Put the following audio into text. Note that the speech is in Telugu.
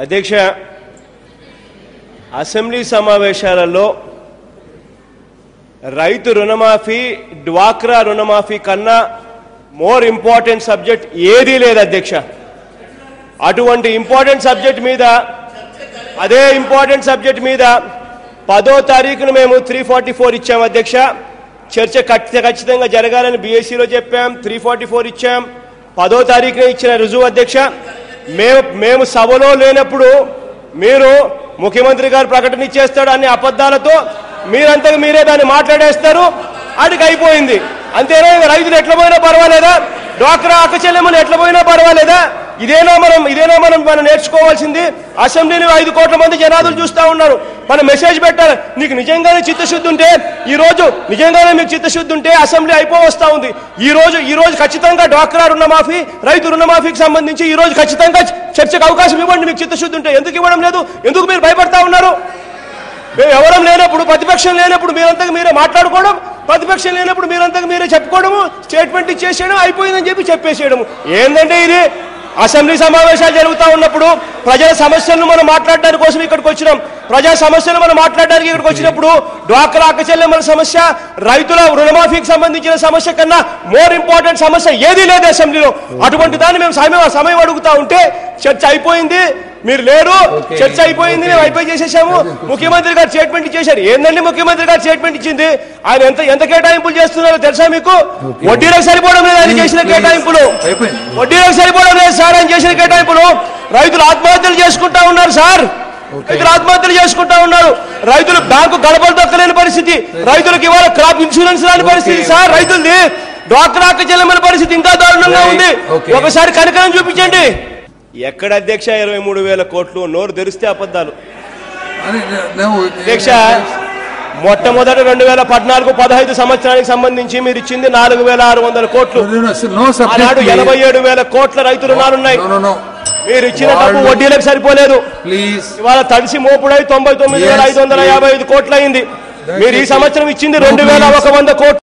అధ్యక్ష అసెంబ్లీ సమావేశాలలో రైతు రుణమాఫీ డ్వాక్రా రుణమాఫీ కన్నా మోర్ ఇంపార్టెంట్ సబ్జెక్ట్ ఏదీ లేదు అధ్యక్ష. అటువంటి ఇంపార్టెంట్ సబ్జెక్ట్ మీద అదే ఇంపార్టెంట్ సబ్జెక్ట్ మీద 10వ తారీఖున మేము 344 ఇచ్చాం అధ్యక్ష. చర్చ ఖచ్చితంగా జరగాలని బీఎస్సీలో చెప్పాం. 344 ఇచ్చాం. 10వ తారీఖున ఇచ్చిన రుజువు అధ్యక్ష. మేము సభలో లేనప్పుడు మీరు ముఖ్యమంత్రి గారు ప్రకటన ఇచ్చేస్తాడు అనే అబద్ధాలతో మీరంతగా మీరే దాన్ని మాట్లాడేస్తారు. అడిగి అయిపోయింది అంతేనా? రైతులు ఎట్లా పోయినా పర్వాలేదా? డ్వాక్రా అక్క చెల్లెమ్మలు ఎట్లా పోయినా పర్వాలేదా? ఇదేనా మనం నేర్చుకోవాల్సింది? అసెంబ్లీని 5 కోట్ల మంది జనాదులు చూస్తా ఉన్నారు. మనం మెసేజ్ పెట్టాలి. నీకు నిజంగానే చిత్తశుద్ధి ఉంటే నిజంగానే మీకు చిత్తశుద్ధి ఉంటే అసెంబ్లీ అయిపోవస్తా ఉంది. ఈ రోజు ఖచ్చితంగా డ్వాక్రా రుణమాఫీ రైతు రుణమాఫీకి సంబంధించి ఈ రోజు ఖచ్చితంగా చర్చకు అవకాశం ఇవ్వండి. మీకు చిత్తశుద్ధి ఉంటే ఎందుకు ఇవ్వడం లేదు? ఎందుకు మీరు భయపడతా ఉన్నారు? మేము ఎవరం లేనప్పుడు, ప్రతిపక్షం లేనప్పుడు మీరంతగా మీరే మాట్లాడుకోవడం, ప్రతిపక్షం లేనప్పుడు మీరంతగా మీరే చెప్పుకోవడము, స్టేట్మెంట్ ఇచ్చేసేయడం, అయిపోయిందని చెప్పేసేయడము. ఏంటంటే ఇది? అసెంబ్లీ సమావేశాలు జరుగుతూ ఉన్నప్పుడు ప్రజల సమస్యలను మనం మాట్లాడడానికి కోసం ఇక్కడికి వచ్చినాం. ప్రజా సమస్యలు మనం మాట్లాడడానికి ఇక్కడికి వచ్చినప్పుడు డ్వాక్రా అక్క చెల్లెమ్మల సమస్య, రైతుల రుణమాఫీకి సంబంధించిన సమస్య కన్నా మోర్ ఇంపార్టెంట్ సమస్య ఏదీ లేదు అసెంబ్లీలో. అటువంటి దాన్ని మేము సమయం అడుగుతా ఉంటే చర్చ అయిపోయింది, మీరు లేరు, చర్చ అయిపోయింది, మేము అయిపోయి చేసేసాము, ముఖ్యమంత్రి గారు స్టేట్మెంట్ ఇచ్చేశారు. ఏందండి ముఖ్యమంత్రి గారు స్టేట్మెంట్ ఇచ్చింది? ఆయన ఎంత కేటాయింపులు చేస్తున్నారో తెలుసా మీకు? వడ్డీలకు సరిపోవడం లేదు ఆయన చేసిన కేటాయింపులు, వడ్డీలకు సరిపోవడం లేదు సార్ ఆయన చేసిన కేటాయింపులు. రైతులు ఆత్మహత్యలు చేసుకుంటా ఉన్నారు సార్, రైతులు ఆత్మహత్యలు చేసుకుంటా ఉన్నారు. రైతులు బ్యాంకు గడపలు దక్కలేని పరిస్థితి, రైతులకు ఇవాళ క్రాప్ ఇన్సూరెన్స్ రాని పరిస్థితి సార్. రైతులది డ్వాక్రా అక్క చెల్లెమ్మల పరిస్థితి ఇంకా దారుణంగా ఉంది. ఒకసారి కనికరం చూపించండి. ఎక్కడ అధ్యక్ష 23,000 కోట్లు? నోరు తెరిస్తే అబద్ధాలు అధ్యక్ష. మొట్టమొదటి 2014-15 సంవత్సరానికి సంబంధించి మీరు ఇచ్చింది 4,600 కోట్లు. ఆనాడు 87,000 కోట్ల రైతు రుణాలున్నాయి. మీరు ఇచ్చిన డబ్బు వడ్డీలకు సరిపోలేదు. ఇవాళ తడిసి మోపుడై 99,555 కోట్లు అయింది. మీరు ఈ సంవత్సరం ఇచ్చింది 2,100 కోట్లు.